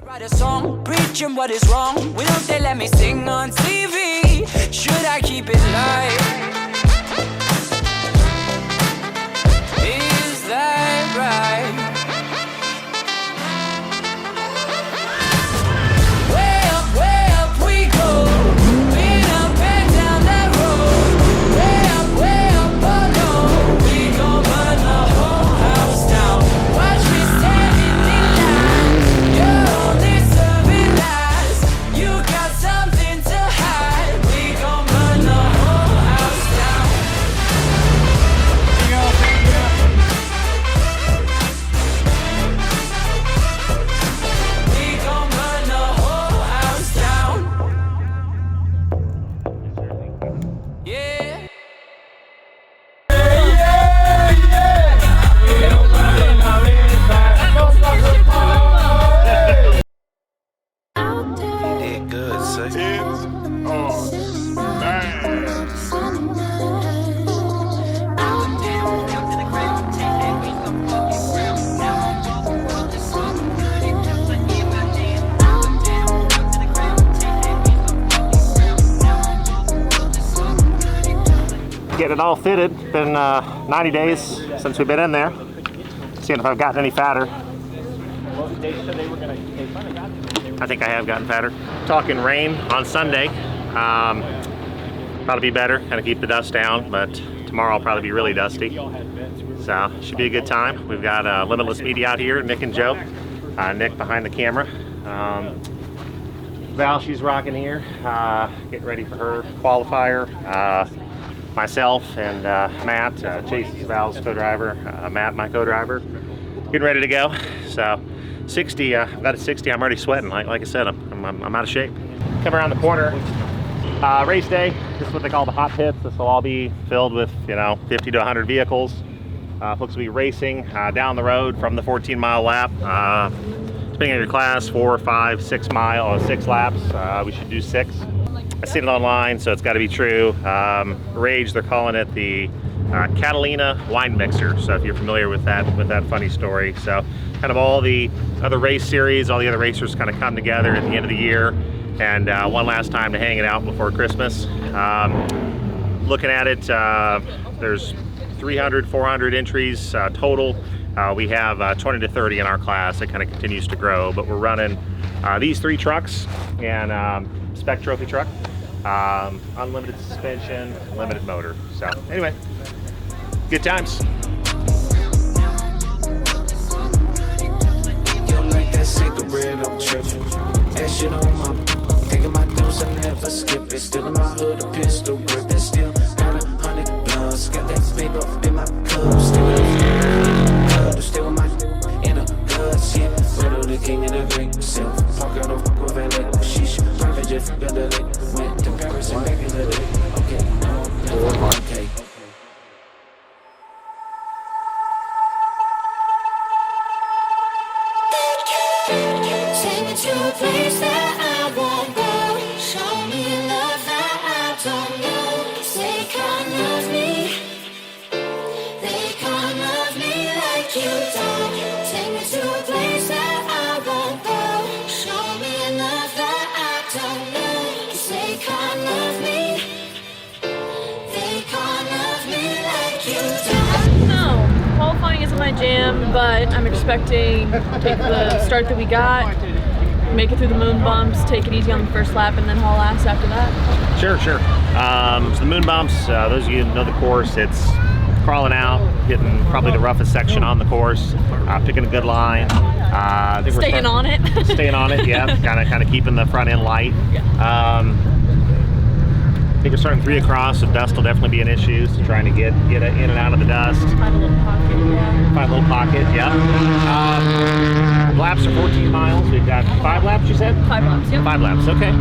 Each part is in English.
Write a song, preaching what is wrong. Will they let me sing on TV? Should I keep it light? Is that right? Way up we go. Been up and down that road. Way up, oh no. We gon' burn the whole house down. Watch me standing in line. You're only serving lies. You got something to hide. We gon' burn the whole house down. We gon' burn the whole house down. Yeah. Did good, sis. Getting it all fitted. Been 90 days since we've been in there. Seeing if I've gotten any fatter. I think I have gotten fatter. Talking rain on Sunday. Probably be better, kind of keep the dust down, but tomorrow I'll probably be really dusty. So should be a good time. We've got Limitless Media out here, Nick and Joe. Nick behind the camera. Val, she's rocking here, getting ready for her qualifier. Myself and Matt, Chase's Val's co-driver, Matt, my co-driver, getting ready to go. So 60, I've got a 60, I'm already sweating. Like I said, I'm out of shape. Come around the corner, race day. This is what they call the hot pits. This will all be filled with, 50 to 100 vehicles. Folks will be racing down the road from the 14-mile lap. Depending on your class, 4, 5, 6 laps. We should do 6. I seen it online, so it's got to be true. Rage, they're calling it the Catalina wine mixer. So if you're familiar with that funny story. So kind of all the other race series, all the other racers kind of come together at the end of the year, and one last time to hang it out before Christmas. Looking at it, there's 300, 400 entries total. We have 20 to 30 in our class. It kind of continues to grow, but we're running these 3 trucks and spec trophy truck, unlimited suspension, limited motor. So anyway, good times. That cigarette, I'm tripping. That shit on my taking my dose, I never skip it. Still in my hood, a pistol grip. And still got 100 blunts. Got that paper in my cup. Still my in a guts, yeah. Riddle the king of the great self. Park out of with Valerie. Sheesh, private jet from the lake. Went to Paris and back in the day. Okay. Take me to a place that I won't go. Show me a love that I don't know. 'Cause they can't love me. They can't love me like you don't. Take me to a place that I won't go. Show me a love that I don't know. 'Cause they can't love me. They can't love me like you don't. No, qualifying isn't my jam, but I'm expecting to take the start that we got, make it through the moon bumps, take it easy on the first lap, and then haul ass after that. Sure. So the moon bumps, those of you who know the course, it's crawling out, hitting probably the roughest section on the course, picking a good line. I think Staying on it. Staying on it, yeah. kind of keeping the front end light. Yeah. I think we're starting 3 across, so dust will definitely be an issue. So trying to get in and out of the dust. Find a little pocket, yeah. Find a little pocket, yeah. Laps are 14 miles. We've got 5 laps, you said? 5 laps, yep. 5 laps, okay.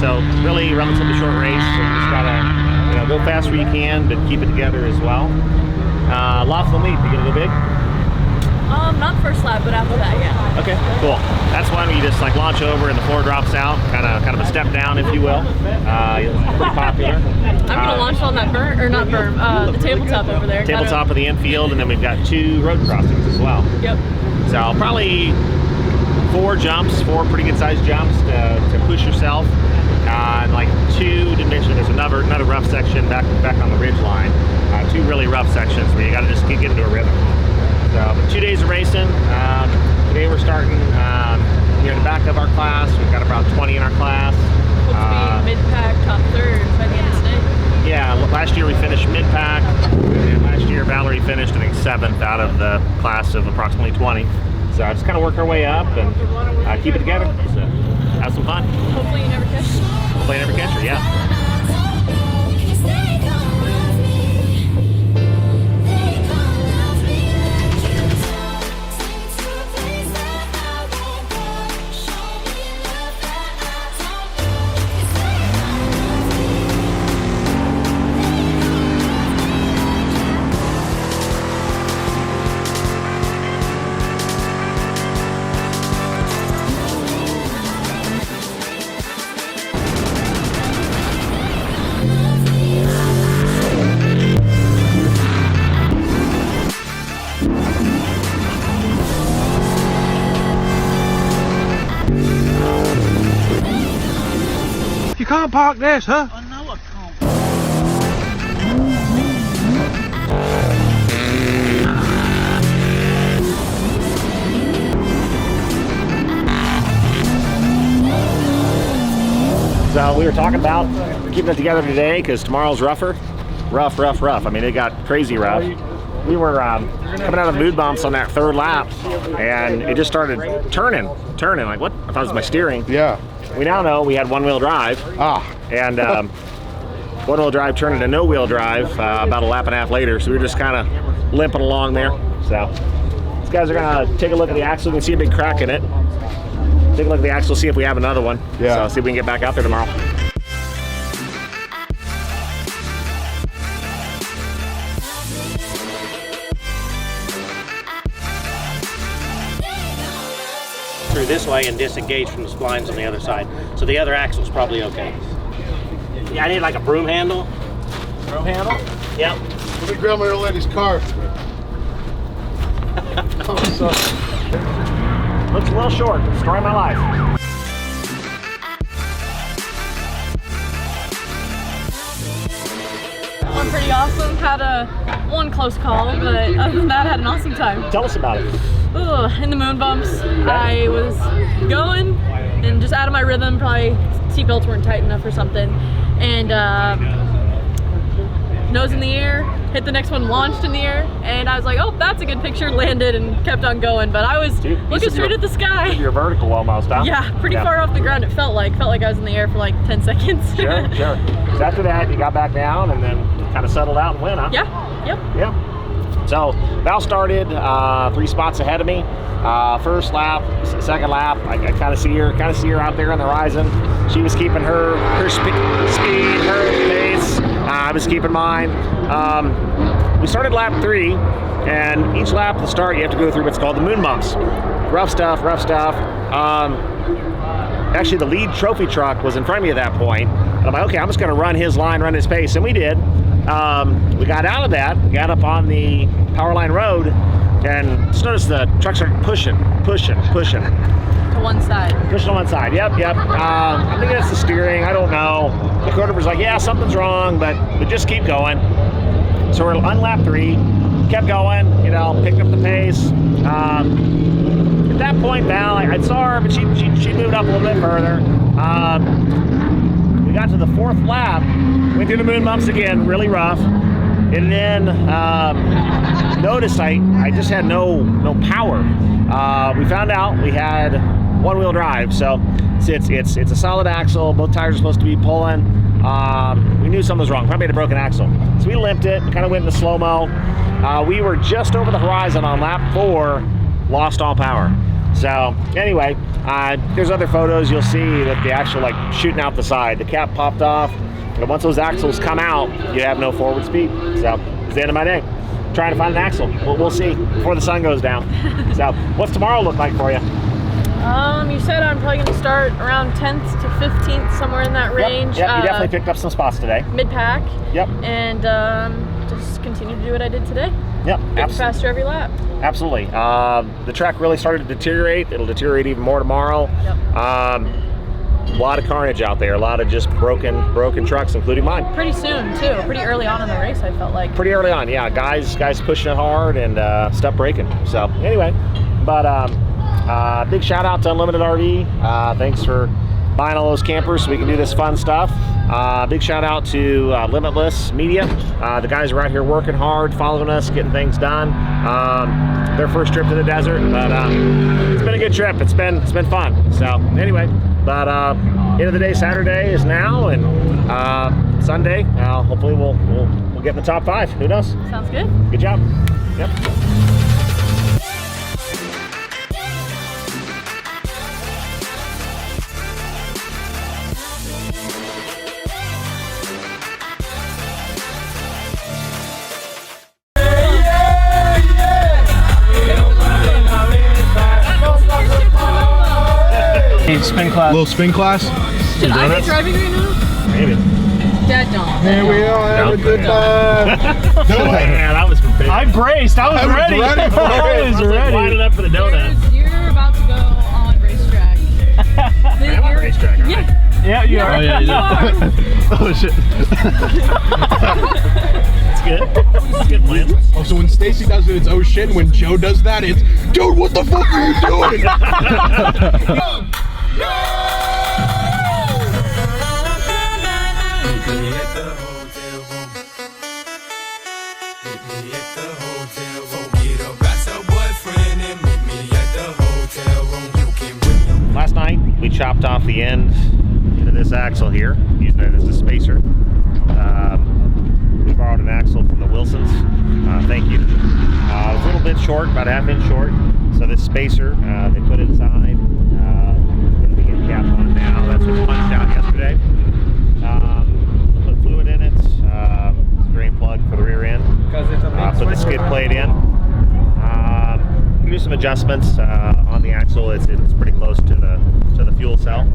So really relatively short race. So you just gotta go fast where you can, but keep it together as well. Lots of meat. You gonna go big? Not first lap, but after that, yeah. Okay, cool. That's one where you just like launch over and the floor drops out, kind of a step down, if you will. It's pretty popular. I'm gonna launch on that the tabletop over there. Tabletop of the infield, and then we've got 2 road crossings as well. Yep. So I'll probably 4 jumps, 4 pretty good sized jumps to push yourself. And like 2, didn't mention there's another rough section back on the ridge line. 2 really rough sections where you got to just get into a rhythm. So, but 2 days of racing. Today we're starting here in the back of our class. We've got about 20 in our class. Hope to be mid-pack top 3rd by the end of today. Yeah, last year we finished mid-pack, and last year Valerie finished, I think, 7th out of the class of approximately 20. So just kind of work our way up and keep it together. So have some fun. Hopefully you never catch her. Hopefully you never catch her, yeah. You can't park this, huh? I know I can't. So we were talking about keeping it together today because tomorrow's rougher. Rough. I mean, it got crazy rough. We were coming out of the mood bumps on that 3rd lap, and it just started turning. Like, what? I thought it was my steering. Yeah. We now know we had 1-wheel drive. And 1-wheel drive turned into no-wheel drive about a lap and a half later. So we were just kind of limping along there. So these guys are gonna take a look at the axle. You can see a big crack in it. Take a look at the axle, see if we have another one. Yeah. So see if we can get back out there tomorrow. Through this way and disengage from the splines on the other side. So the other axle's probably okay. Yeah, I need like a broom handle. Broom handle? Yep. Let me grab my old lady's car. Oh, sorry. Looks a little short. Story of my life. Went pretty awesome. Had one close call, but other than that, had an awesome time. Tell us about it. Ugh, in the moon bumps, I was going and just out of my rhythm. Probably seatbelts weren't tight enough or something. And nose in the air, hit the next one, launched in the air, and I was like, oh, that's a good picture. Landed and kept on going. But I was looking straight at the sky. You're vertical almost, huh? Yeah, pretty far off the ground. It felt like I was in the air for like 10 seconds. Sure. So after that, you got back down and then kind of settled out and went, huh? Yeah. Yep. Yeah. So Val started 3 spots ahead of me. First lap, second lap, I kind of see her out there on the horizon. She was keeping her speed, her pace. I was keeping mine. We started lap 3, and each lap at the start you have to go through what's called the moon bumps. Rough stuff. Actually, the lead trophy truck was in front of me at that point. And I'm like, okay, I'm just gonna run his line, run his pace, and we did. We got out of that, got up on the power line road, and just noticed the truck started pushing. To one side. Pushing on one side, yep. I think that's the steering, I don't know. The quarterback's like, yeah, something's wrong, but just keep going. So we're on lap 3, kept going, picked up the pace. At that point, Val, I saw her, but she moved up a little bit further. We got to the 4th lap, went through the moon bumps again, really rough, and then noticed I just had no power. We found out we had 1-wheel drive, so it's a solid axle. Both tires are supposed to be pulling. We knew something was wrong. Probably had a broken axle, so we limped it. Kind of went into slow mo. We were just over the horizon on lap 4. Lost all power. So anyway, there's other photos. You'll see that the axle shooting out the side. The cap popped off. And once those axles come out, you have no forward speed. So it's the end of my day. Trying to find an axle. We'll see before the sun goes down. So what's tomorrow look like for you? You said I'm probably going to start around 10th to 15th, somewhere in that range. Yep. You definitely picked up some spots today. Mid-pack. Yep. And just continue to do what I did today. Yep, Get faster every lap. absolutely. The track really started to deteriorate. It'll deteriorate even more tomorrow. Yep. A lot of carnage out there. A lot of just broken trucks, including mine. Pretty soon too. Pretty early on in the race, I felt like. Pretty early on, yeah. Guys pushing it hard and stuff breaking. So anyway, but big shout out to Unlimited RV. Thanks for buying all those campers so we can do this fun stuff. Big shout out to Limitless Media. The guys are out here working hard, following us, getting things done. Their first trip to the desert, but it's been a good trip. It's been fun. So anyway, but end of the day, Saturday is now, and Sunday. Hopefully we'll get in the top 5. Who knows? Sounds good. Good job. Yep. Spin class. Little spin class. Should I be driving right now? Maybe. Dad, don't. Here we are, have a good time. Yeah, that was prepared. I braced. I was ready. I was ready. Lining up for the donut. You're about to go on racetrack. I'm on racetrack, aren't I? Yeah. Yeah, you are. Oh, yeah, you are. Oh, shit. It's good. It's a good plan. Oh, so when Stacy does it, it's oh shit, and when Joe does that, it's dude, what the fuck are you doing? Last night we chopped off the end to this axle here, using it as a spacer. We borrowed an axle from the Wilsons. Thank you. It was a little bit short, about 1/2 inch short. So this spacer they put inside. Put the end cap on now. That's what's punched out yesterday. Put fluid in it. Drain plug for the rear end. Put the skid plate in. Do some adjustments on the axle. It's pretty close to the fuel cell.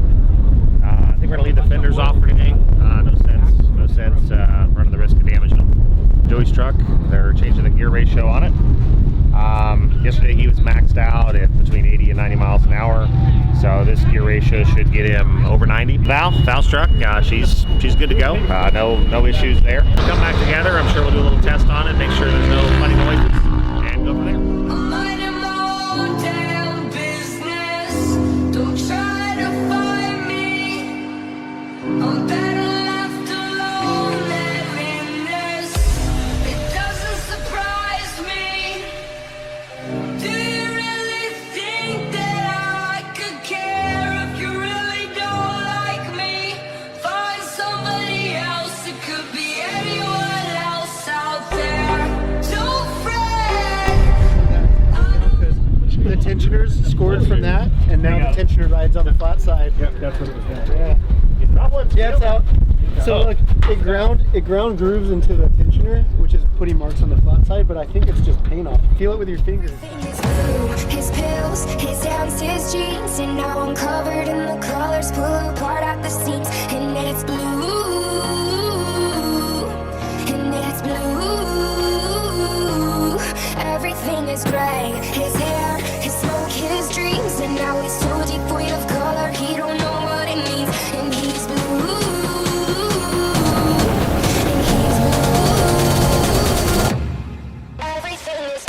I think we're gonna leave the fenders off for today. No sense running the risk of damaging Joey's truck. They're changing the gear ratio on it. Yesterday he was maxed out at between 80 and 90 miles an hour, so this gear ratio should get him over 90. Val's truck, she's good to go. No issues there. We'll come back together. I'm sure we'll do a little test on it, make sure there's no funny noises, and go from there. I'm minding my own damn business. Don't try to find me. I'm better left alone than in this. It doesn't surprise me. Do you really think that I could care if you really don't like me? Find somebody else. It could be anyone else out there. Don't fret. The tensioners scored from that, and now the tensioner rides on the flat side. Yep, that's what it was doing. Yeah. Yeah, it's out. So look, it ground grooves into the tensioner, which is putting marks on the flat side, but I think it's just paint off. Feel it with your fingers. His blue, his pills, his hands, his jeans, and now I'm covered in the colors, pull apart at the seams, and it's blue, and it's blue. Everything is gray. His hair, his smoke, his dreams, and now he's so devoid of color. He don't know what it means, and he's blue. And he's blue. Everything is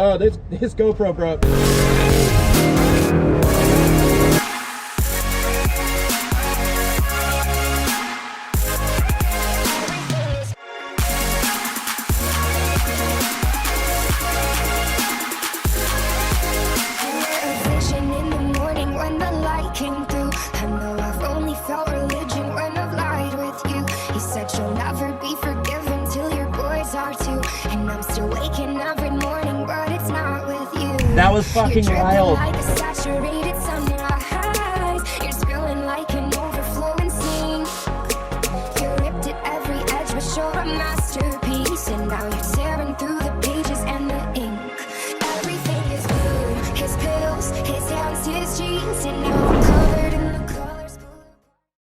Oh, this GoPro broke. vision in the morning when the light came through. I know I've only felt religion when I've lied with you. You said you'll never be forgiven till your boys are too. And I'm still waking every morning, but it's not with you. That was fucking You're dripping wild. like